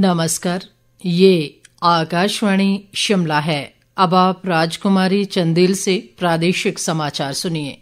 नमस्कार, ये आकाशवाणी शिमला है। अब आप राजकुमारी चंदेल से प्रादेशिक समाचार सुनिए।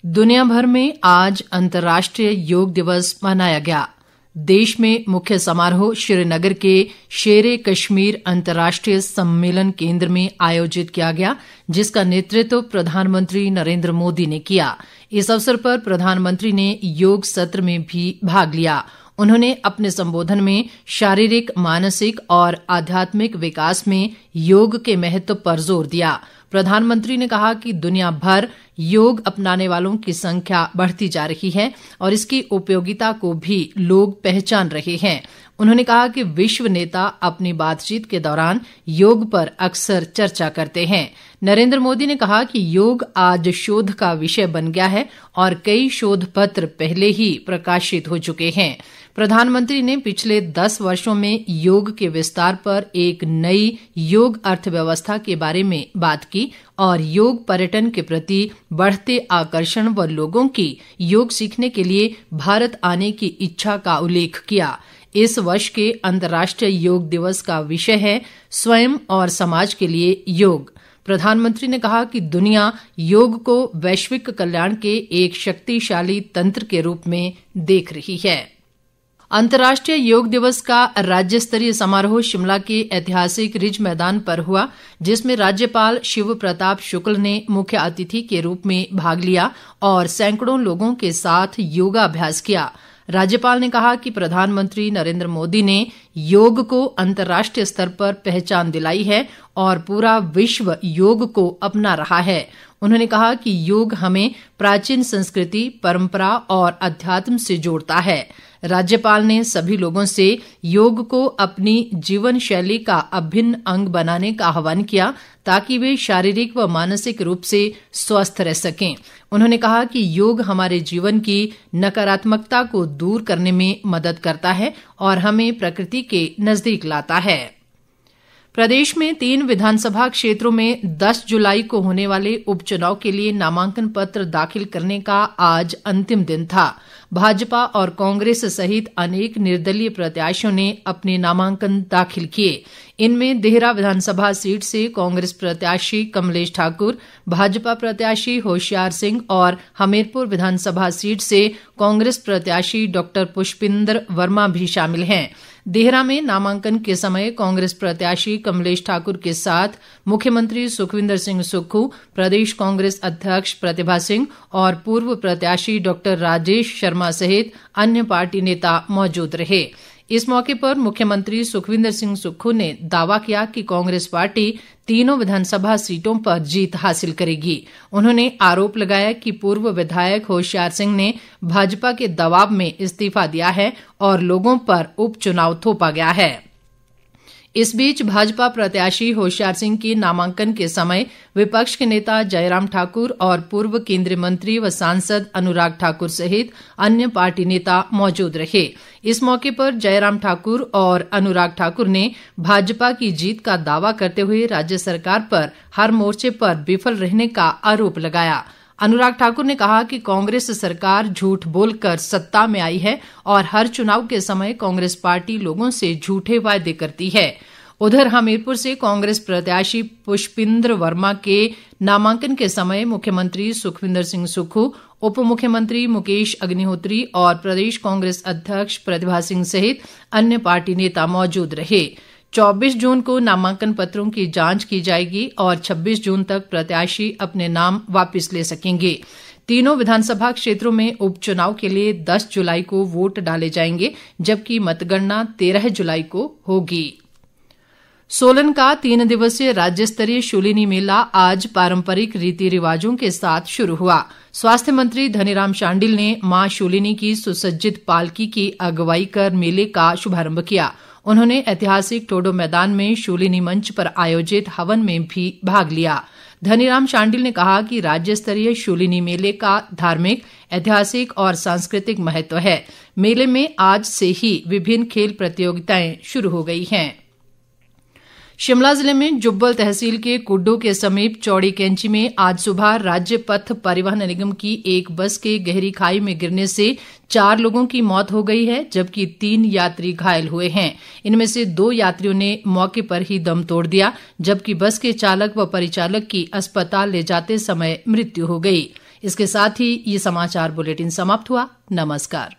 दुनिया भर में आज अंतर्राष्ट्रीय योग दिवस मनाया गया। देश में मुख्य समारोह श्रीनगर के शेरे कश्मीर अंतर्राष्ट्रीय सम्मेलन केंद्र में आयोजित किया गया, जिसका नेतृत्व प्रधानमंत्री नरेंद्र मोदी ने किया। इस अवसर पर प्रधानमंत्री ने योग सत्र में भी भाग लिया। उन्होंने अपने संबोधन में शारीरिक, मानसिक और आध्यात्मिक विकास में योग के महत्व पर जोर दिया। प्रधानमंत्री ने कहा कि दुनिया भर योग अपनाने वालों की संख्या बढ़ती जा रही है और इसकी उपयोगिता को भी लोग पहचान रहे हैं। उन्होंने कहा कि विश्व नेता अपनी बातचीत के दौरान योग पर अक्सर चर्चा करते हैं। नरेंद्र मोदी ने कहा कि योग आज शोध का विषय बन गया है और कई शोध पत्र पहले ही प्रकाशित हो चुके हैं। प्रधानमंत्री ने पिछले 10 वर्षों में योग के विस्तार पर एक नई योग अर्थव्यवस्था के बारे में बात की और योग पर्यटन के प्रति बढ़ते आकर्षण व लोगों की योग सीखने के लिए भारत आने की इच्छा का उल्लेख किया। इस वर्ष के अंतर्राष्ट्रीय योग दिवस का विषय है स्वयं और समाज के लिए योग। प्रधानमंत्री ने कहा कि दुनिया योग को वैश्विक कल्याण के एक शक्तिशाली तंत्र के रूप में देख रही है। अंतर्राष्ट्रीय योग दिवस का राज्य स्तरीय समारोह शिमला के ऐतिहासिक रिज मैदान पर हुआ, जिसमें राज्यपाल शिव प्रताप शुक्ल ने मुख्य अतिथि के रूप में भाग लिया और सैकड़ों लोगों के साथ योगाभ्यास किया। राज्यपाल ने कहा कि प्रधानमंत्री नरेंद्र मोदी ने योग को अंतर्राष्ट्रीय स्तर पर पहचान दिलाई है और पूरा विश्व योग को अपना रहा है। उन्होंने कहा कि योग हमें प्राचीन संस्कृति, परंपरा और अध्यात्म से जोड़ता है। राज्यपाल ने सभी लोगों से योग को अपनी जीवन शैली का अभिन्न अंग बनाने का आह्वान किया ताकि वे शारीरिक व मानसिक रूप से स्वस्थ रह सकें। उन्होंने कहा कि योग हमारे जीवन की नकारात्मकता को दूर करने में मदद करता है और हमें प्रकृति के नजदीक लाता है। प्रदेश में 3 विधानसभा क्षेत्रों में 10 जुलाई को होने वाले उपचुनाव के लिए नामांकन पत्र दाखिल करने का आज अंतिम दिन था। भाजपा और कांग्रेस सहित अनेक निर्दलीय प्रत्याशियों ने अपने नामांकन दाखिल किए। इनमें देहरा विधानसभा सीट से कांग्रेस प्रत्याशी कमलेश ठाकुर, भाजपा प्रत्याशी होशियार सिंह और हमीरपुर विधानसभा सीट से कांग्रेस प्रत्याशी डॉक्टर पुष्पिंदर वर्मा भी शामिल हैं। देहरा में नामांकन के समय कांग्रेस प्रत्याशी कमलेश ठाकुर के साथ मुख्यमंत्री सुखविंदर सिंह सुक्खू, प्रदेश कांग्रेस अध्यक्ष प्रतिभा सिंह और पूर्व प्रत्याशी डॉक्टर राजेश शर्मा सहित अन्य पार्टी नेता मौजूद रहे। इस मौके पर मुख्यमंत्री सुखविंदर सिंह सुक्खू ने दावा किया कि कांग्रेस पार्टी तीनों विधानसभा सीटों पर जीत हासिल करेगी। उन्होंने आरोप लगाया कि पूर्व विधायक होशियार सिंह ने भाजपा के दबाव में इस्तीफा दिया है और लोगों पर उपचुनाव थोपा गया है। इस बीच भाजपा प्रत्याशी होशियार सिंह के नामांकन के समय विपक्ष के नेता जयराम ठाकुर और पूर्व केंद्रीय मंत्री व सांसद अनुराग ठाकुर सहित अन्य पार्टी नेता मौजूद रहे। इस मौके पर जयराम ठाकुर और अनुराग ठाकुर ने भाजपा की जीत का दावा करते हुए राज्य सरकार पर हर मोर्चे पर विफल रहने का आरोप लगाया। अनुराग ठाकुर ने कहा कि कांग्रेस सरकार झूठ बोलकर सत्ता में आई है और हर चुनाव के समय कांग्रेस पार्टी लोगों से झूठे वायदे करती है। उधर हमीरपुर से कांग्रेस प्रत्याशी पुष्पिंदर वर्मा के नामांकन के समय मुख्यमंत्री सुखविंदर सिंह सुक्खू, उप मुख्यमंत्री मुकेश अग्निहोत्री और प्रदेश कांग्रेस अध्यक्ष प्रतिभा सिंह सहित अन्य पार्टी नेता मौजूद रहे। 24 जून को नामांकन पत्रों की जांच की जाएगी और 26 जून तक प्रत्याशी अपने नाम वापस ले सकेंगे। तीनों विधानसभा क्षेत्रों में उपचुनाव के लिए 10 जुलाई को वोट डाले जाएंगे, जबकि मतगणना 13 जुलाई को होगी। सोलन का 3 दिवसीय राज्य स्तरीय शूलिनी मेला आज पारंपरिक रीति रिवाजों के साथ शुरू हुआ। स्वास्थ्य मंत्री धनीराम शांडिल ने मां शूलिनी की सुसज्जित पालकी की अगुवाई कर मेले का शुभारंभ किया। उन्होंने ऐतिहासिक ठोडो मैदान में शूलिनी मंच पर आयोजित हवन में भी भाग लिया। धनीराम शांडिल ने कहा कि राज्य स्तरीय शूलिनी मेले का धार्मिक, ऐतिहासिक और सांस्कृतिक महत्व है। मेले में आज से ही विभिन्न खेल प्रतियोगिताएं शुरू हो गई हैं। शिमला जिले में जुब्बल तहसील के कुड्डू के समीप चौड़ी कैंची में आज सुबह राज्य पथ परिवहन निगम की एक बस के गहरी खाई में गिरने से 4 लोगों की मौत हो गई है, जबकि 3 यात्री घायल हुए हैं। इनमें से 2 यात्रियों ने मौके पर ही दम तोड़ दिया, जबकि बस के चालक व परिचालक की अस्पताल ले जाते समय मृत्यु हो गई। इसके साथ ही ये समाचार बुलेटिन समाप्त हुआ। नमस्कार।